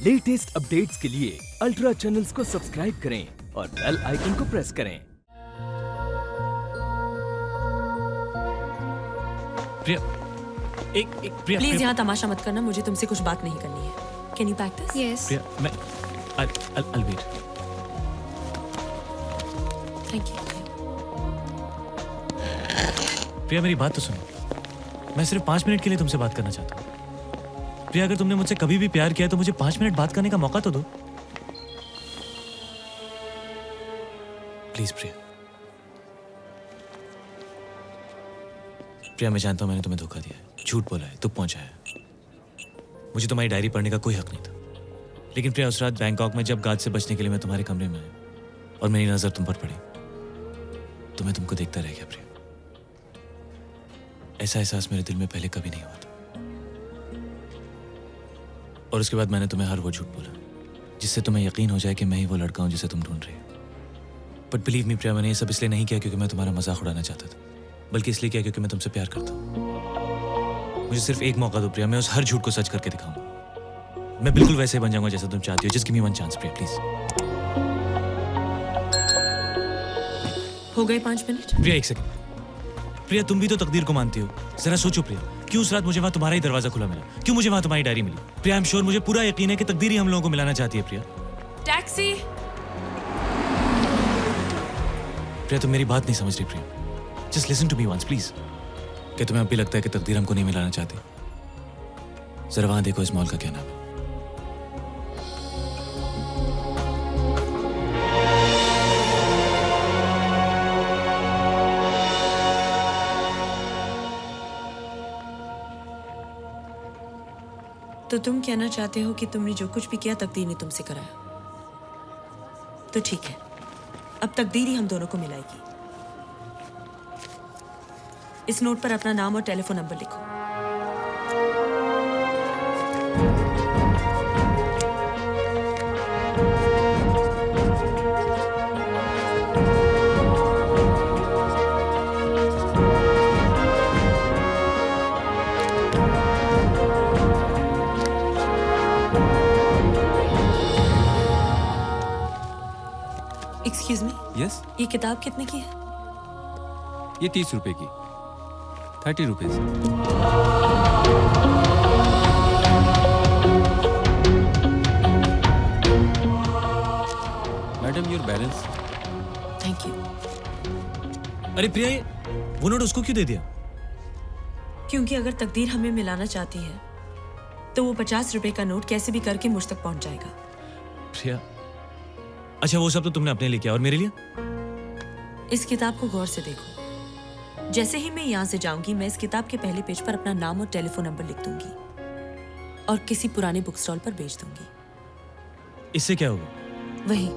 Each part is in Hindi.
लेटेस्ट अपडेट्स के लिए अल्ट्रा चैनल्स को सब्सक्राइब करें और बेल आइकन को प्रेस करें। प्रिया, एक प्रिया, प्लीज यहाँ तमाशा मत करना, मुझे तुमसे कुछ बात नहीं करनी है। Can you practice? Yes. प्रिया, मैं I'll wait. Thank you. प्रिया, मेरी बात तो सुनो। मैं सिर्फ 5 मिनट के लिए तुमसे बात करना चाहता हूँ। प्रिया, अगर तुमने मुझसे कभी भी प्यार किया तो मुझे 5 मिनट बात करने का मौका तो दो। प्लीज प्रिया। प्रिया, मैं जानता हूं मैंने तुम्हें धोखा दिया है, झूठ बोला है, दुख पहुंचाया है। मुझे तुम्हारी डायरी पढ़ने का कोई हक नहीं था। लेकिन प्रिया, उस रात बैंकॉक में जब गार्ड से बचने के लिए मैं तुम्हारे कमरे में आया और मेरी नजर तुम पर पड़ी तो मैं तुमको देखता रह गया। प्रिया, ऐसा एहसास मेरे दिल में पहले कभी नहीं हुआ था। और उसके बाद मैंने तुम्हें हर वो झूठ बोला जिससे तुम्हें यकीन हो जाए कि मैं ही वो लड़का हूं जिसे तुम ढूंढ रहे हो। बट बिलीव मी प्रिया, मैंने ये सब इसलिए नहीं किया क्योंकि मैं तुम्हारा मजाक उड़ाना चाहता था, बल्कि इसलिए किया क्योंकि मैं तुमसे प्यार करता हूं। मुझे सिर्फ एक मौका दो प्रिया, मैं उस हर झूठ को सच करके दिखाऊंगा। मैं बिल्कुल वैसे बन जाऊंगा जैसा तुम चाहती हो। Just give me one chance Priya, please. हो गए 5 मिनट? प्रिया, एक सेकंड। प्रिया, तुम भी तो तकदीर को मानती हो। जरा सोचो प्रिया, क्यों उस रात मुझे वहां तुम्हारा ही दरवाजा खुला मिला? क्यों मुझे वहां तुम्हारी डायरी मिली? प्रिया, आई एम श्योर, मुझे पूरा यकीन है कि तकदीर ही हम लोगों को मिलाना चाहती है। प्रिया, टैक्सी। प्रिया, तुम मेरी बात नहीं समझ रही। Priya, just listen to me once please. क्या तुम्हें अब भी लगता है कि तकदीर हमको नहीं मिलाना चाहती? जरा वहां देखो, इस मॉल का क्या नाम है? तो तुम कहना चाहते हो कि तुमने जो कुछ भी किया तकदीर ने तुमसे कराया? तो ठीक है, अब तकदीर ही हम दोनों को मिलाएगी। इस नोट पर अपना नाम और टेलीफोन नंबर लिखो। एक्सक्यूज मी, यस, ये किताब कितने की है? ये 30 रुपए की, 30 rupees. Madam, your balance. Thank you. अरे प्रिया, ये वो नोट उसको क्यों दे दिया? क्योंकि अगर तकदीर हमें मिलाना चाहती है तो वो 50 रुपए का नोट कैसे भी करके मुझ तक पहुंच जाएगा। प्रिया, अच्छा वो सब तो तुमने अपने लिए किया, और मेरे लिए? इस किताब को गौर से देखो। जैसे ही मैं यहाँ से जाऊंगी, मैं इस किताब के पहले पेज पर अपना नाम और टेलीफोन नंबर लिख दूंगी और किसी पुराने बुक स्टॉल पर बेच दूंगी। इससे क्या होगा? वही,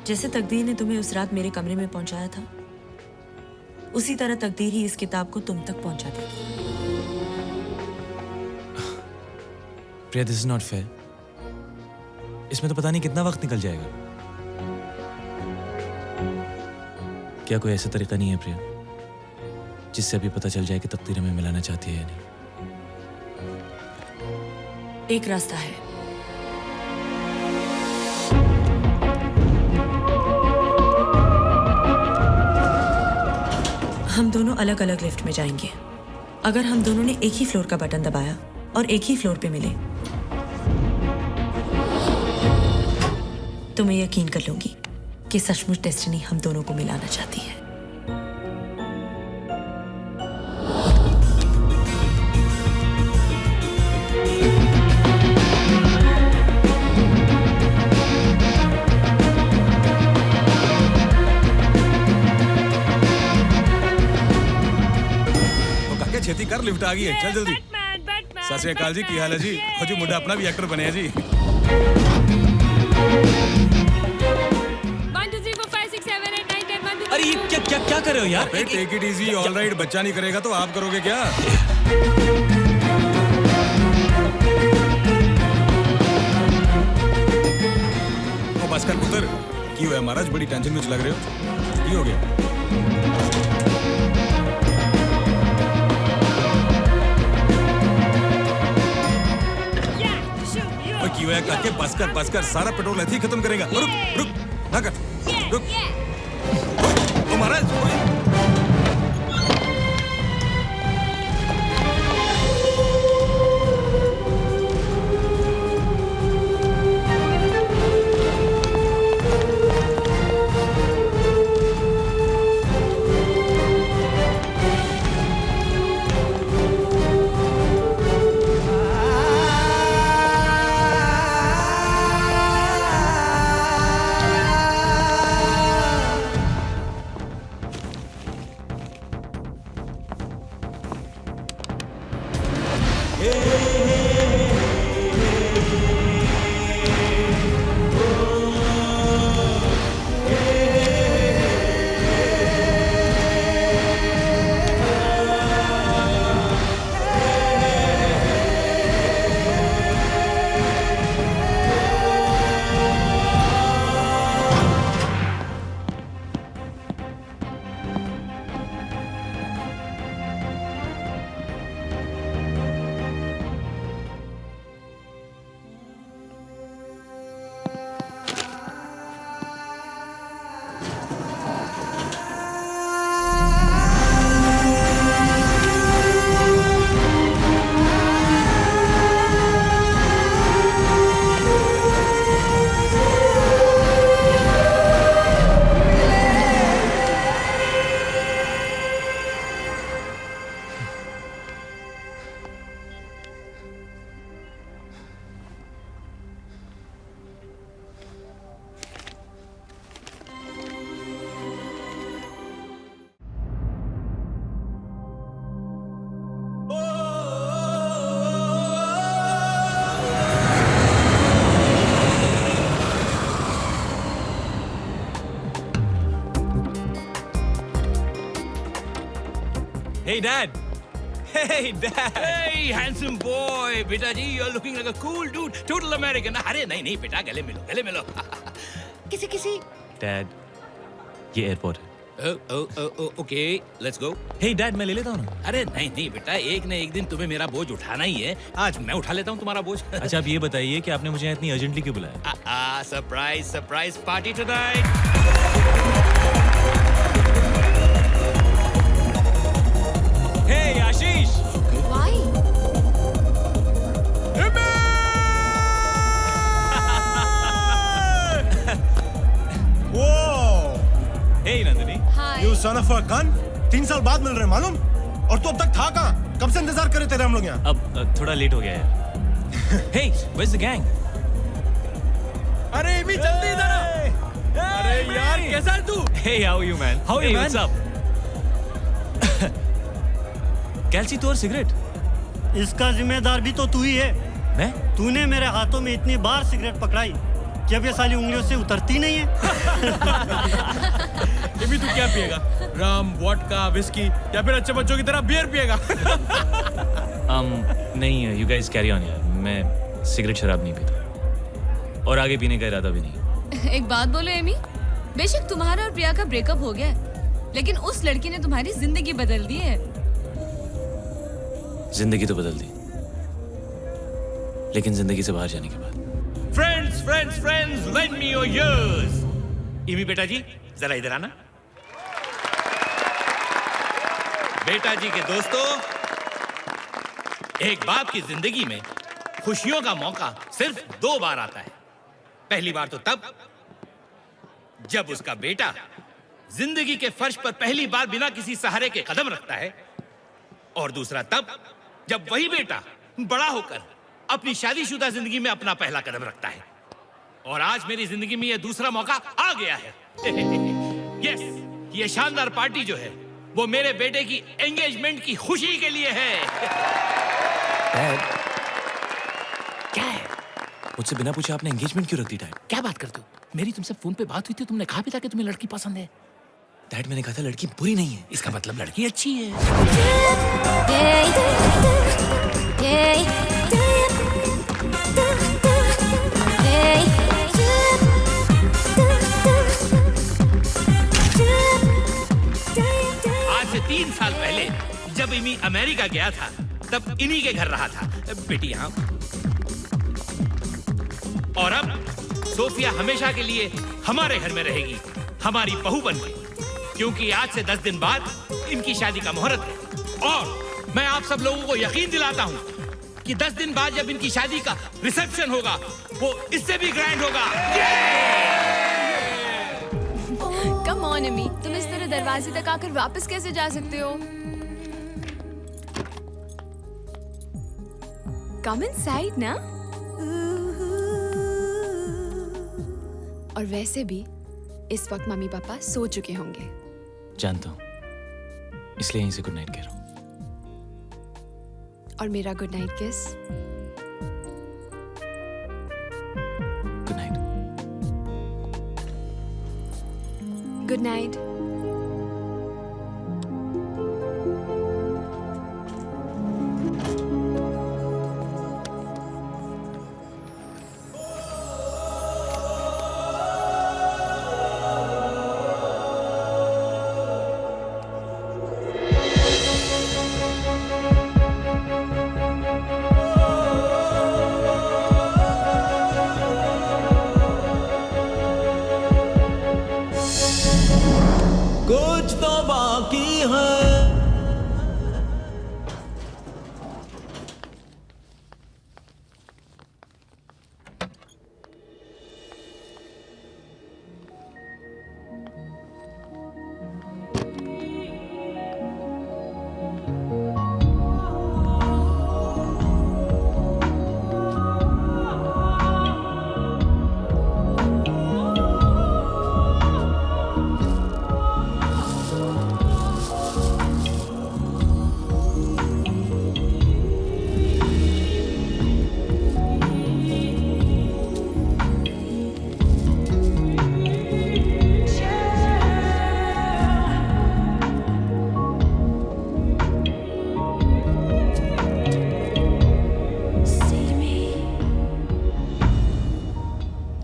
जैसे तकदीर ने तुम्हें उस रात मेरे कमरे में पहुंचाया था, उसी तरह तकदीर ही इस किताब को तुम तक पहुंचा देगी। प्रिया, दिस इज नॉट फेयर। इसमें तो पता नहीं कितना वक्त निकल जाएगा। क्या कोई ऐसा तरीका नहीं है प्रिया जिससे अभी पता चल जाए कि तकदीर हमें मिलाना चाहती है या नहीं? एक रास्ता है। हम दोनों अलग अलग लिफ्ट में जाएंगे। अगर हम दोनों ने एक ही फ्लोर का बटन दबाया और एक ही फ्लोर पे मिले तो मैं यकीन कर लूंगी कि सचमुच डेस्टिनी हम दोनों को मिलाना चाहती है। छेती कर, लिफ्ट आ गई है, चल जल्दी। सत श्री अकाल जी, की हाल है जी? हो जी, मुंडा अपना भी एक्टर बने है जी। 1 2 3 4 5 6 7 8 9 10 1 2 अरे ये क्या क्या क्या कर रहे हो यार? Take it easy, alright. बच्चा नहीं करेगा तो आप करोगे क्या? ओ बस कर पुत्र, की हुआ महाराज? बड़ी टेंशन में लग रहे हो, की हो गया? ओए किया करके बस कर सारा पेट्रोल ऐसे ही खत्म करेगा। रुक रुक ना कर रुक ओ महाराज Hey, Dad. Hey, Dad. Hey, handsome boy, बेटा जी, you're looking like a cool dude, total American. अरे नहीं बेटा, गले मिलो. किसी. Dad, ये एयरपोर्ट है. Okay, let's go. Hey, Dad, मैं ले लेता हूँ ना. अरे नहीं बेटा, एक न एक दिन तुम्हें मेरा बोझ उठाना ही है. आज मैं उठा लेता हूँ तुम्हारा बोझ. अच्छा, आप ये बताइए कि आपने मुझे यहाँ इतनी अर्जेंटली क्यों बुलाया? Surprise party tonight. Hey, Ashish. Why? Hey, Nandini. Hi. You son of a gun! 3 साल बाद मिल रहे हैं मालूम? और तू अब तक था कहाँ? कब से इंतजार करे तेरे हम लोग यहाँ? अब थोड़ा लेट हो गया है. Hey, where's the gang? अरे एमी जल्दी इधर आ. अरे यार कैसा है तू? Hey, how are you, man? How are you, man? What's up? कैल्ची तो और सिगरेट. इसका जिम्मेदार भी तो तू ही है. मैं? तूने मेरे हाथों में इतनी बार सिगरेट पकड़ाई कि अब ये साली उंगलियों से उतरती नहीं है. एमी तू क्या पिएगा? रम, वोडका, विस्की या फिर अच्छे बच्चों की तरह बियर पिएगा? नहीं, you guys carry on यार. मैं सिगरेट शराब नहीं पीता और आगे पीने का इरादा भी नहीं. एक बात बोलो एमी, बेशक तुम्हारा और प्रिया का ब्रेकअप हो गया है, लेकिन उस लड़की ने तुम्हारी जिंदगी बदल दी है. जिंदगी तो बदल दी, लेकिन जिंदगी से बाहर जाने के बाद. Friends, lend me your ears. Amy बेटा जी, जरा इधर आना. बेटा जी के दोस्तों, एक बाप की जिंदगी में खुशियों का मौका सिर्फ 2 बार आता है. पहली बार तो तब जब उसका बेटा जिंदगी के फर्श पर पहली बार बिना किसी सहारे के कदम रखता है, और दूसरा तब जब वही बेटा बड़ा होकर अपनी शादीशुदा जिंदगी में अपना पहला कदम रखता है. और आज मेरी जिंदगी में यह दूसरा मौका आ गया है. यस, ये शानदार पार्टी जो है वो मेरे बेटे की एंगेजमेंट की खुशी के लिए है. क्या है? मुझसे बिना पूछे आपने एंगेजमेंट क्यों रख दी डैड? क्या बात करते हो? मेरी तुमसे फोन पे बात हुई थी, तुमने कहा भी था कि तुम्हें लड़की पसंद है. डैड, मैंने कहा था लड़की बुरी नहीं है. इसका मतलब लड़की अच्छी है. आज से 3 साल पहले जब इमी अमेरिका गया था, तब इन्हीं के घर रहा था. बेटी यहाँ और अब सोफिया हमेशा के लिए हमारे घर में रहेगी, हमारी बहू बनके, क्योंकि आज से 10 दिन बाद इनकी शादी का मुहूर्त है। और मैं आप सब लोगों को यकीन दिलाता हूं कि 10 दिन बाद जब इनकी शादी का रिसेप्शन होगा वो इससे भी ग्रैंड होगा। कम ऑन एमी, तुम इस तरह दरवाजे तक आकर वापस कैसे जा सकते हो? कम इनसाइड ना। और वैसे भी इस वक्त मम्मी पापा सो चुके होंगे। जानता हूँ, इसलिए यहीं से गुड नाइट कह रहा हूँ। और मेरा गुड नाइट किस? Good night. Good night. कुछ तो बाकी है।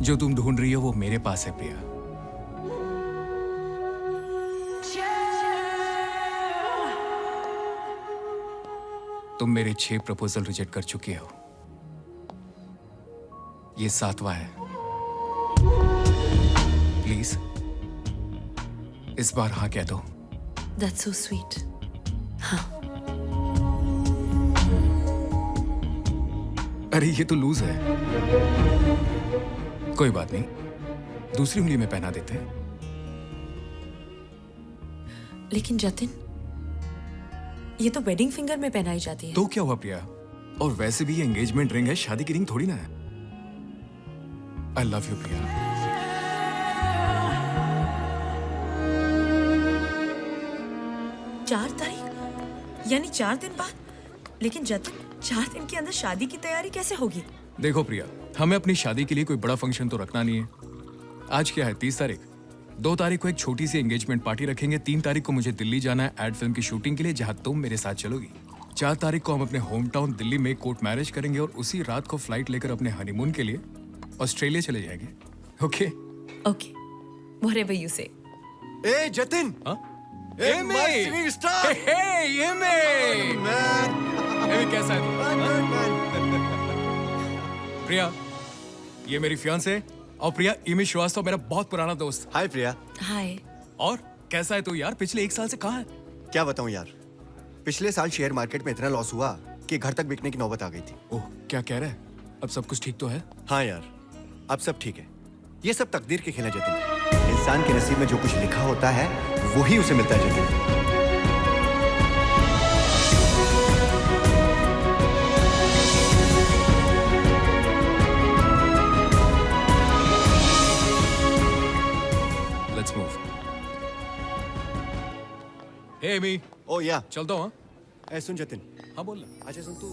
जो तुम ढूंढ रही हो वो मेरे पास है प्रिया। तुम मेरे 6 प्रपोजल रिजेक्ट कर चुकी हो, ये 7वां है। प्लीज इस बार हाँ कह दो। That's so sweet. हाँ। अरे ये तो लूज है। कोई बात नहीं, दूसरी उंगली में पहना देते हैं। लेकिन जतिन, ये तो वेडिंग फिंगर में पहनाई जाती है। तो क्या हुआ प्रिया? और वैसे भी ये एंगेजमेंट रिंग है, शादी की रिंग थोड़ी ना है। आई लव यू प्रिया। 4 तारीख यानी 4 दिन बाद। लेकिन जतिन, 4 दिन के अंदर शादी की तैयारी कैसे होगी? देखो प्रिया, हमें अपनी शादी के लिए कोई बड़ा फंक्शन तो रखना नहीं है। आज क्या है, 30 तारीख। 2 तारीख को एक छोटी सी एंगेजमेंट पार्टी रखेंगे। 3 तारीख को मुझे दिल्ली जाना है एड फिल्म की शूटिंग के लिए, जहां तुम मेरे साथ चलोगी। 4 तारीख को हम अपने होम टाउन दिल्ली में कोर्ट मैरिज करेंगे और उसी रात को फ्लाइट लेकर अपने हनीमून के लिए ऑस्ट्रेलिया चले जाएंगे। ओके? ओके, व्हाटएवर यू से। ए जतिन, ए मैं स्टार, हे ये मैं कैसा है तू? प्रिया, ये मेरी फियांसे और प्रिया इमी श्रीवास्तव, मेरा बहुत पुराना दोस्त। हाय प्रिया। हाय। और कैसा है तू यार? पिछले 1 साल से कहाँ है? क्या बताऊं यार, पिछले साल शेयर मार्केट में इतना लॉस हुआ कि घर तक बिकने की नौबत आ गई थी। ओह, क्या कह रहा है? अब सब कुछ ठीक तो है? हाँ यार, अब सब ठीक है। ये सब तकदीर के खेल है जतिन। इंसान के नसीब में जो कुछ लिखा होता है वही उसे मिलता है Jatin. Let's move. Hey Amy. ओ या, चलता हूँ। हाँ? ऐ सुन जतिन। हाँ बोल ना। अच्छा सुन, तू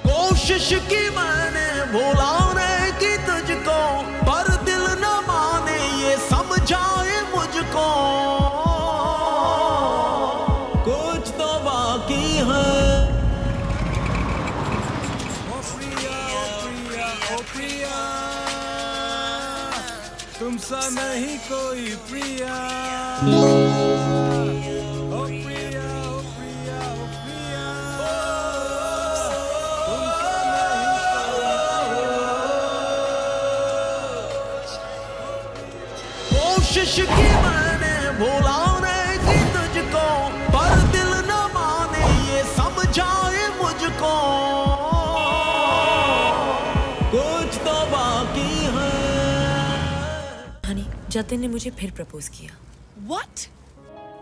कोशिश की मैंने भुलाने की तुझको, पर दिल न माने ये समझाए मुझको। कुछ तो बाकी है। ओ प्रिया, ओ प्रिया, तुम सा नहीं कोई प्रिया। की मैंने भुलाने की तुझको, पर दिल न माने ये समझाए मुझको, कुछ तो बाकी है। हनी, जतिन ने मुझे फिर प्रपोज किया। What?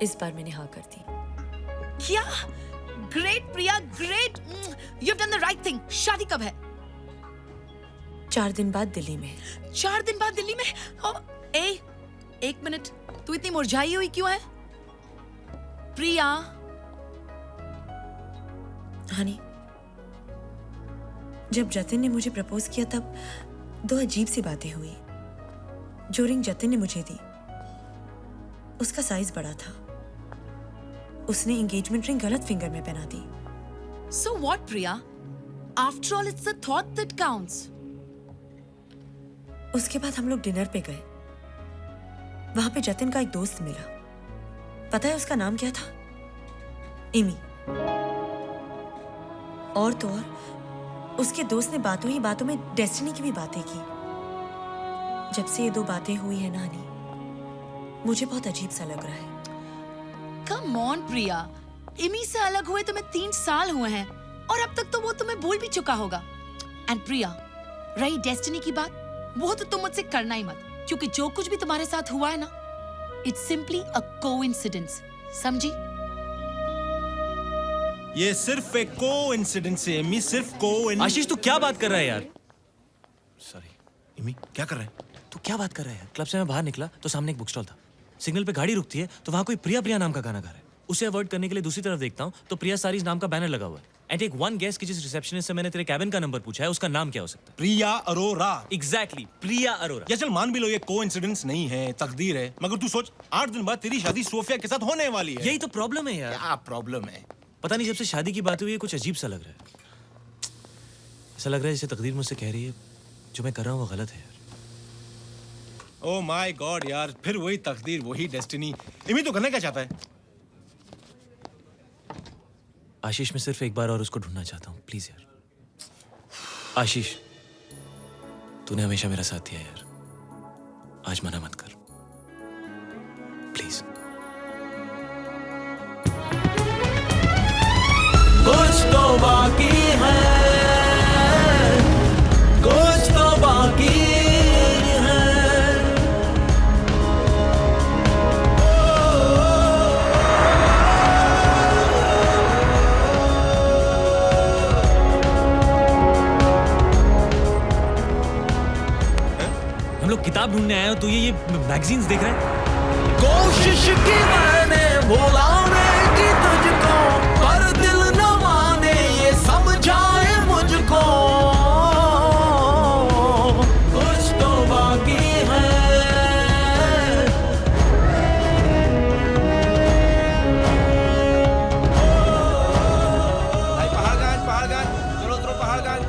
इस बार मैंने हाँ कर दी। क्या? Great Priya, great. You've done the right thing. शादी कब है? 4 दिन बाद दिल्ली में। 4 दिन बाद दिल्ली में? एक मिनट, तू इतनी मुरझाई हुई क्यों है? प्रिया। हनी, जब जतिन ने मुझे प्रपोज किया तब 2 अजीब सी बातें हुई। जो रिंग जतिन ने मुझे दी उसका साइज बड़ा था। उसने एंगेजमेंट रिंग गलत फिंगर में पहना दी। So what, Priya? After all, it's the thought that counts. उसके बाद हम लोग डिनर पे गए। वहां पे जतिन का एक दोस्त मिला। पता है उसका नाम क्या था? एमी। और तो और उसके दोस्त ने बातों ही बातों में डेस्टिनी की भी बातें की। जब से ये 2 बातें हुई है ना हनी, मुझे बहुत अजीब सा लग रहा है। Come on, Priya. एमी से अलग हुए तुम्हें 3 साल हुए हैं और अब तक तो वो तुम्हें भूल भी चुका होगा। एंड प्रिया, रही डेस्टिनी की बात, वो तो तुम मुझसे करना ही मत, क्योंकि जो कुछ भी तुम्हारे साथ हुआ है ना, इट्स सिंपली अ कोइंसिडेंस। समझी? ये सिर्फ एक कोइंसिडेंस है एमी, सिर्फ आशीष तू क्या बात कर रहा है यार? सॉरी एमी, क्या कर रहा है? तू क्या बात कर रहा है यार? क्लब से मैं बाहर निकला तो सामने एक बुक स्टॉल था। सिग्नल पे गाड़ी रुकती है तो वहां कोई प्रिया प्रिया नाम का गाना गा रहा है। उसे अवॉइड करने के लिए दूसरी तरफ देखता हूँ तो प्रिया सारीज नाम का बैनर लगा हुआ है। एंड टेक वन गेस कि जिस रिसेप्शनिस्ट से मैंने तेरे कैबिन का नंबर पूछा है उसका नाम क्या हो सकता है? प्रिया अरोरा। एग्जैक्टली, प्रिया अरोरा। या चल मान भी लो ये कोइंसिडेंस नहीं है, तकदीर है, मगर तू सोच 8 दिन बाद तेरी शादी सोफिया के साथ होने वाली है। यही तो प्रॉब्लम है यार। क्या प्रॉब्लम है? पता नहीं, जब से शादी की बात हुई है कुछ अजीब सा लग रहा है। ऐसा लग रहा है जैसे तकदीर मुझसे कह रही है जो मैं कर रहा हूँ वो गलत है यार। ओह माय गॉड यार, फिर वही तकदीर, वही डेस्टिनी। एमी तो करना क्या चाहता है? आशीष, मैं सिर्फ एक बार और उसको ढूंढना चाहता हूँ, प्लीज यार। आशीष, तूने हमेशा मेरा साथ दिया यार, आज मना मत कर प्लीज। कुछ तो बाकी है, कुछ तो बाकी है। हम लोग किताब ढूंढने आए हो तो ये मैगजीन्स देख रहे हैं। कोशिश की मैंने भुलाने की तुझको, पर दिल न माने ये समझाए मुझको, कुछ तो बाकी है। भाई पहाड़गंज, चलो उतरो पहाड़गंज।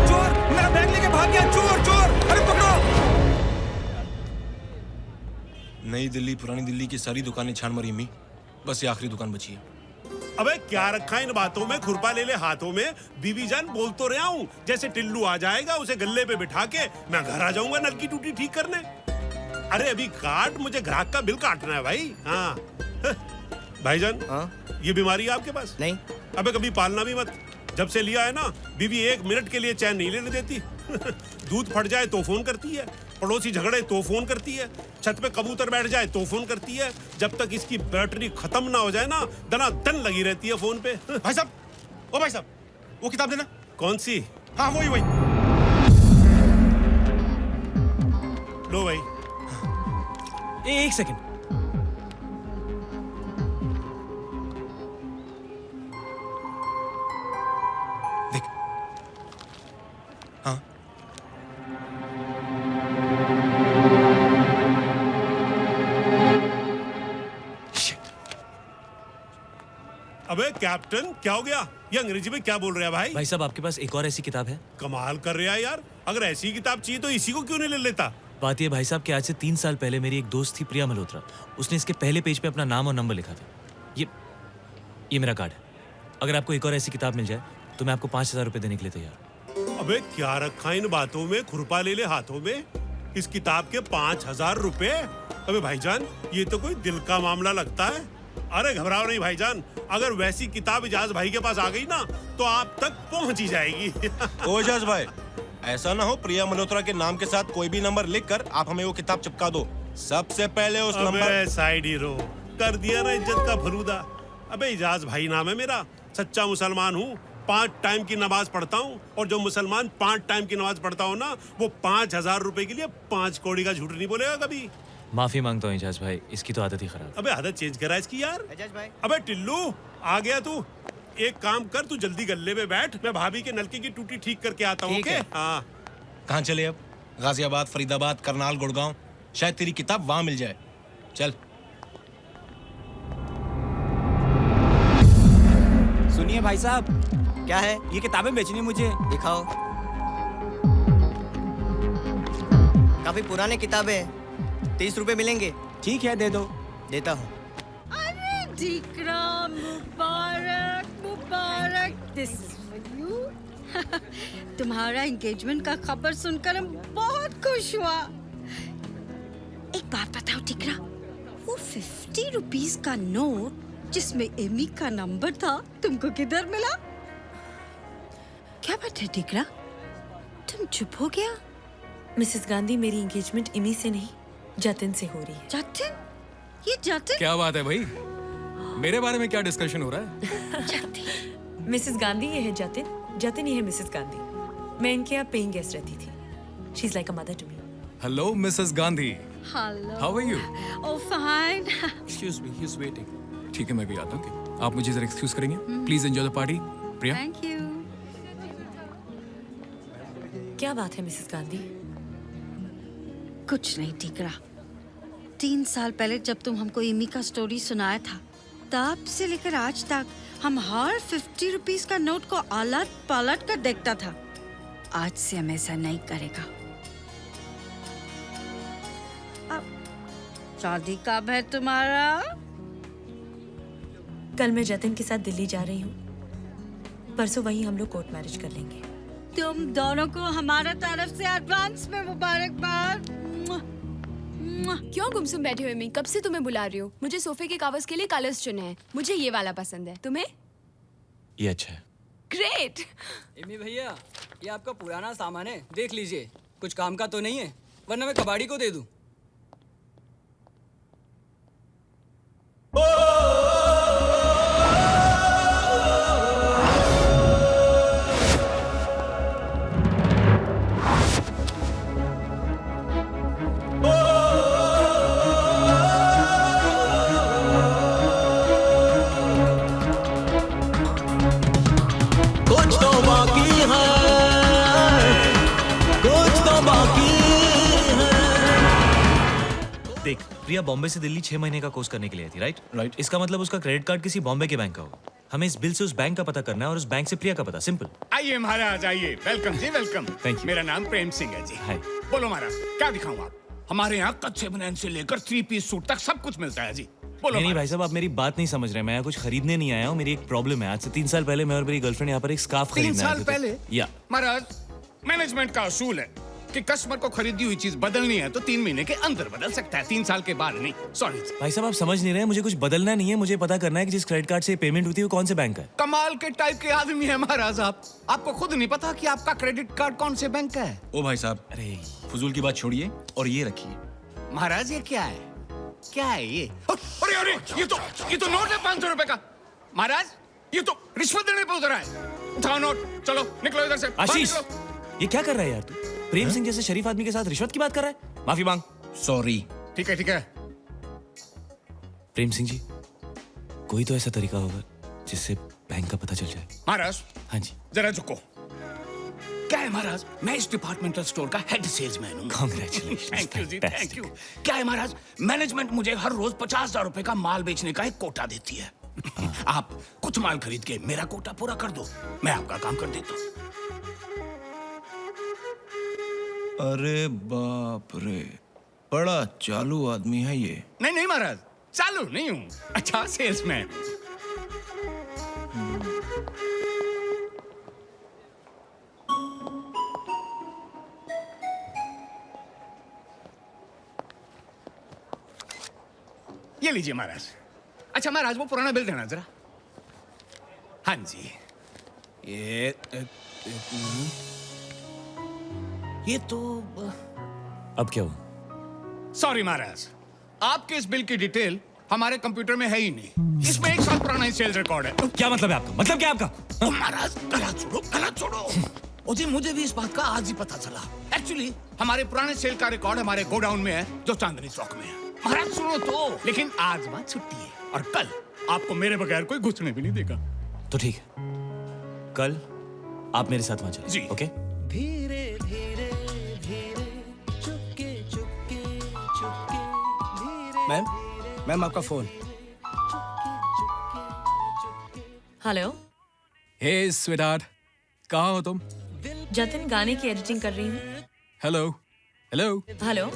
चोर, मेरा बैग लेके भाग गया, चोर, अरे पकड़ो। नई दिल्ली, पुरानी दिल्ली की सारी दुकानें छान मारी मी, बस ये आखिरी दुकान बची है। अबे क्या रखा इन बातों में? खुरपा ले ले हाथों में। बीबी जान बोल तो रहा हूँ, जैसे टिल्लू आ जाएगा उसे गल्ले पे बिठा के मैं घर आ जाऊंगा नलकी टूटी ठीक करने। अरे अभी काट, मुझे ग्राहक का बिल काटना है भाई। हाँ भाईजान, हाँ? ये बीमारी है आपके पास? नहीं। अबे कभी पालना भी मत। जब से लिया है ना, बीवी 1 मिनट के लिए चैन नहीं लेने देती। दूध फट जाए तो फोन करती है, पड़ोसी झगड़े तो फोन करती है, छत पे कबूतर बैठ जाए तो फोन करती है। जब तक इसकी बैटरी खत्म ना हो जाए ना, दनादन लगी रहती है फोन पे। भाई साहब, ओ भाई साहब, वो किताब देना। कौन सी? हाँ वही। लो भाई। एक सेकंड। देख। हाँ। अबे कैप्टन, क्या हो गया? ये अंग्रेजी में क्या बोल रहे हैं भाई? भाई साहब, आपके पास एक और ऐसी किताब है? कमाल कर रहा है यार। अगर ऐसी किताब चाहिए तो इसी को क्यों नहीं ले लेता? बात ये भाई साहब कि आज से 3 साल पहले मेरी एक दोस्त थी प्रिया मल्होत्रा। उसने इसके पहले पेज पे अपना नाम और नंबर लिखा था। ये मेरा कार्ड है। अगर आपको एक और ऐसी किताब मिल जाए तो मैं आपको 5,000 रुपए देने के लिए तैयार। अबे क्या रखा इन बातों में? खुरपा ले ले हाथों में। इस किताब के 5,000 रुपए? अबे भाईजान, ये तो कोई दिल का मामला लगता है। अरे घबराओ नहीं भाईजान, अगर वैसी किताब इजाज भाई के पास आ गई ना तो आप तक पहुंच ही जाएगी। ओ इजाज भाई, ऐसा ना हो प्रिया मल्होत्रा के नाम के साथ कोई भी नंबर लिखकर आप हमें वो किताब चिपका दो। सबसे पहले उस नंबर। साइड हीरो कर दिया ना इज्जत का भरूदा। अबे इजाज भाई नाम है मेरा, सच्चा मुसलमान हूँ, 5 टाइम की नमाज पढ़ता हूँ, और जो मुसलमान 5 टाइम की नमाज पढ़ता हो ना, वो 5,000 रुपए के लिए 5 कौड़ी का झूठ नहीं बोलेगा कभी। माफी मांगता हूँ इजाज भाई, इसकी तो आदत ही खराब। अबे आदत चेंज करा इसकी यार। अबे टिल्लू आ गया तू, एक काम कर, तू जल्दी गल्ले पे बैठ, मैं भाभी के नलके की टूटी ठीक करके आता हूँ। हाँ, कहाँ चले अब? गाजियाबाद, फरीदाबाद, करनाल, गुड़गांव, शायद तेरी किताब वहां मिल जाए। चल। सुनिए भाई साहब, क्या है? ये किताबें बेचनी मुझे। दिखाओ। काफी पुराने किताबें, 30 रुपए मिलेंगे। ठीक है, दे दो। देता हूँ। अरे दीकरा, मुबारक मुबारक, दिस इज फॉर यू। तुम्हारा एंगेजमेंट का खबर सुनकर हम बहुत खुश हुआ। एक बात बताओ दीकरा, वो 50 रुपीस का नोट जिसमें एमी का नंबर था, तुमको किधर मिला? क्या बात है दीकरा, तुम चुप हो गया? मिसेस गांधी, मेरी एंगेजमेंट एमी से नहीं, जतिन से हो रही है। जतिन? ये जतिन? क्या बात है भाई, मेरे बारे में क्या डिस्कशन हो रहा है? मिसेस गांधी ये है जतिन, जतिन ये है मिसेस गांधी। मैं इनके यहाँ पेइंग गेस्ट रहती थी। She is like a mother to me. Hello missus Gandhi. Hello. How are you? Oh fine. Excuse me, he is waiting. ठीक है, मैं भी आता हूँ। आप मुझे जरा एक्सक्यूज करेंगे? Please enjoy the party. Priya. Thank you. क्या बात है मिसेस गांधी? कुछ नहीं दीकरा, 3 साल पहले जब तुम हमको एमी का स्टोरी सुनाया था, तब से लेकर आज तक हम हर 50 रुपीस का नोट को अलट पलट कर देखता था। आज से हम ऐसा नहीं करेगा। अब शादी कब है तुम्हारा? कल मैं जतिन के साथ दिल्ली जा रही हूँ, परसों वहीं हम लोग कोर्ट मैरिज कर लेंगे। तुम दोनों को हमारा तरफ से एडवांस में मुबारकबाद। क्यों गुमसुम बैठे हुए मैं कब से तुम्हें बुला रही हूँ? मुझे सोफे के कागज के लिए कलर्स चुने हैं, मुझे ये वाला पसंद है, तुम्हें? ये अच्छा है। ग्रेट। एमी भैया, ये आपका पुराना सामान है, देख लीजिए। कुछ काम का तो नहीं है, वरना मैं कबाड़ी को दे दूं। कुछ तो बाकी है, कुछ तो बाकी है। देख, प्रिया बॉम्बे से दिल्ली 6 महीने का कोर्स करने के लिए आई थी, राइट? इसका मतलब उसका क्रेडिट कार्ड किसी बॉम्बे के बैंक का हो। हमें इस बिल से उस बैंक का पता करना है और उस बैंक से प्रिया का पता। सिंपल। आइए महाराज, आइए। Welcome ji, welcome. Thank you। मेरा नाम प्रेम सिंह है जी। हाय। बोलो महाराज, क्या दिखाऊं आप? हमारे यहाँ कच्चे बनियान से लेकर 3 पीस सूट तक सब कुछ मिलता है जी। बोलो नहीं भाई साहब, आप मेरी बात नहीं समझ रहे। मैं यहाँ कुछ खरीदने नहीं आया हूँ, मेरी एक प्रॉब्लम है। आज से 3 साल पहले मैं और मेरी गर्लफ्रेंड यहाँ पर एक स्कार्फ 3 खरीदने आए साल थे। पहले? या महाराज, मैनेजमेंट का असूल है कि कस्टमर को खरीदी हुई चीज बदलनी है तो 3 महीने के अंदर बदल सकता है, 3 साल के बाद नहीं। सॉरी भाई साहब, आप समझ नहीं रहे। मुझे कुछ बदलना नहीं है, मुझे पता करना है कि जिस क्रेडिट कार्ड से पेमेंट होती है वो कौन से बैंक का है। कमाल के टाइप के आदमी है महाराज आप। आपको खुद नहीं पता कि आपका क्रेडिट कार्ड कौन से बैंक का है? ओ भाई साहब, अरे फजूल की बात छोड़िए और ये रखिए। महाराज ये क्या है? क्या है ये? अरे अरे, ये तो नोट है 500 रुपए का। महाराज, ये तो रिश्वत देने पे उतर है। उठाओ नोट, चलो निकलो इधर से। आशीष, ये क्या कर रहा है यार तू? प्रेम सिंह जैसे शरीफ आदमी के साथ रिश्वत की बात कर रहा है? माफी मांग। सॉरी। ठीक है, ठीक है। प्रेम सिंह जी, कोई तो ऐसा तरीका होगा जिससे बैंक का पता चल जाए। महाराज, हाँ जी। जरा झुको। क्या है महाराज, मैं इस डिपार्टमेंटल स्टोर का हेड सेल्समैन हूँ। Congratulations, thank you ji, thank fantastic। You. क्या है महाराज, मैनेजमेंट मुझे हर रोज 50,000 रुपए का माल बेचने का एक कोटा देती है। आप कुछ माल खरीद के मेरा कोटा पूरा कर दो, मैं आपका काम कर देता हूँ। अरे बाप रे, बड़ा चालू आदमी है ये। नहीं नहीं महाराज, चालू नहीं हूँ, अच्छा सेल्समैन। ये लीजिए महाराज। अच्छा महाराज वो पुराना बिल देना जरा। हाँ जी ये तो अब क्या हुआ? सॉरी महाराज, आपके इस बिल की डिटेल हमारे कंप्यूटर में है ही नहीं। इसमें 1 साल पुराना सेल्स रिकॉर्ड है। क्या मतलब है आपका? मतलब क्या आपका? महाराज गलत छोड़ो। ओ जी मुझे भी इस बात का आज ही पता चला। एक्चुअली हमारे पुराने सेल का रिकॉर्ड हमारे गोडाउन में है जो चांदनी चौक में है। महाराज सुनो तो, लेकिन आज वहाँ छुट्टी है और कल आपको मेरे बगैर कोई घुसने भी नहीं देगा। तो ठीक है, कल आप मेरे साथ वहां चलो जी। ओके? धीरे धीरे धीरे चुपके चुपके चुपके धीरे। मैम आपका फोन। हेलो। हे स्वीटहार्ट, कहाँ हो तुम? जतिन गाने की एडिटिंग कर रही हूँ। हेलो हेलो हेलो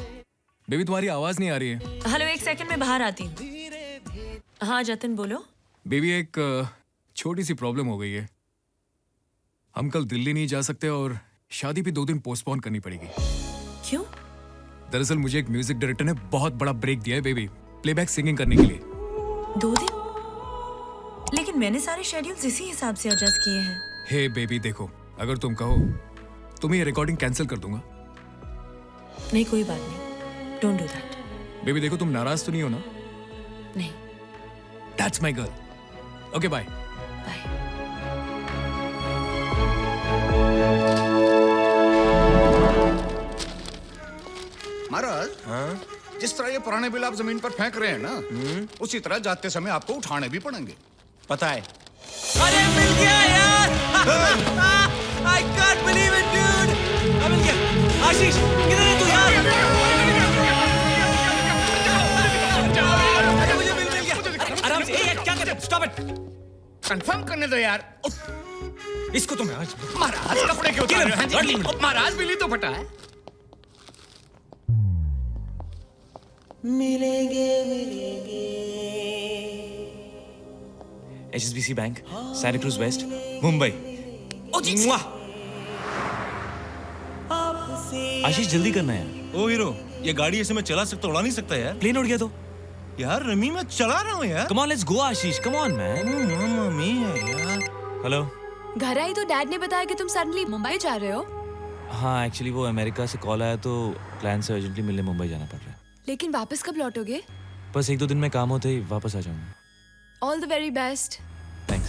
बेबी, तुम्हारी आवाज नहीं आ रही है। हेलो, 1 सेकंड में बाहर आती हूँ। हाँ जतिन बोलो। बेबी एक छोटी सी प्रॉब्लम हो गई है। हम कल दिल्ली नहीं जा सकते और शादी भी 2 दिन पोस्टपोन करनी पड़ेगी। क्यों? दरअसल मुझे एक म्यूजिक डायरेक्टर ने बहुत बड़ा ब्रेक दिया है बेबी, प्लेबैक सिंगिंग करने के लिए। 2 दिन? लेकिन मैंने सारे शेड्यूल्स इसी हिसाब से एडजस्ट किए हैं। हे बेबी देखो, अगर तुम कहो तो मैं ये रिकॉर्डिंग कैंसिल कर दूंगा। नहीं कोई बात नहीं, डोंट डू दैट। बेबी देखो, तुम नाराज तो नहीं हो ना? नहीं। That's my girl. Okay bye. महाराज जिस तरह ये पुराने बिल आप जमीन पर फेंक रहे हैं ना, उसी तरह जाते समय आपको उठाने भी पड़ेंगे। पता है। अरे मिल गया यार। I can't believe it, dude. मिल गया। आशीष किधर है तू यार? मुझे बिल मिल गया। आराम से। क्या कर रहे हो? Stop it. कंफर्म करने दो यार। इसको तो मैं आज महाराज कपड़े क्यों उतार रहे हो? हाँ जी। महाराज बिल ही तो फटा है। मिलेंगे मिलेंगे। HSBC bank, Santacruz west, Mumbai. Ashish जल्दी करना है। ओ हीरो, ये गाड़ी ऐसे मैं चला सकता उड़ा नहीं सकता यार। प्लेन उड़ गया तो? यार रमी मैं चला रहा हूँ यार। Come on let's go Ashish, come on man. मामा मिया यार। हेलो। घर आई तो डैड ने बताया कि तुम सडनली मुंबई जा रहे हो। हाँ एक्चुअली वो अमेरिका से कॉल आया तो क्लाइंट से अर्जेंटली मिलने मुंबई जाना पड़ रहा है। लेकिन वापस कब लौटोगे? बस 1-2 दिन में काम होते ही वापस आ जाऊंगा। All the very best. Thanks.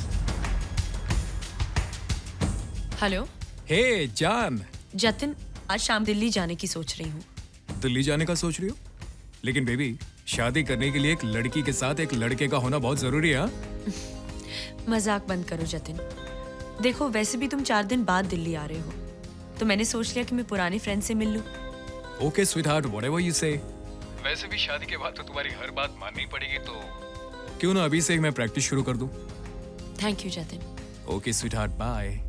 Hello. Hey जान। जतिन, आज शाम दिल्ली जाने की सोच रही हूँ। दिल्ली जाने का सोच रही हो? लेकिन बेबी शादी करने के लिए एक लड़की के साथ एक लड़के का होना बहुत जरूरी है। मजाक बंद करो जतिन। देखो वैसे भी तुम 4 दिन बाद दिल्ली आ रहे हो, तो मैंने सोच लिया कि मैं पुराने फ्रेंड से मिल लूं। ओके स्वीटहार्ट, व्हाटएवर यू से। वैसे भी शादी के बाद तो तुम्हारी हर बात माननी पड़ेगी, तो क्यों ना अभी से ही मैं प्रैक्टिस शुरू कर दूं। Thank you Jatin. Okay sweetheart, bye.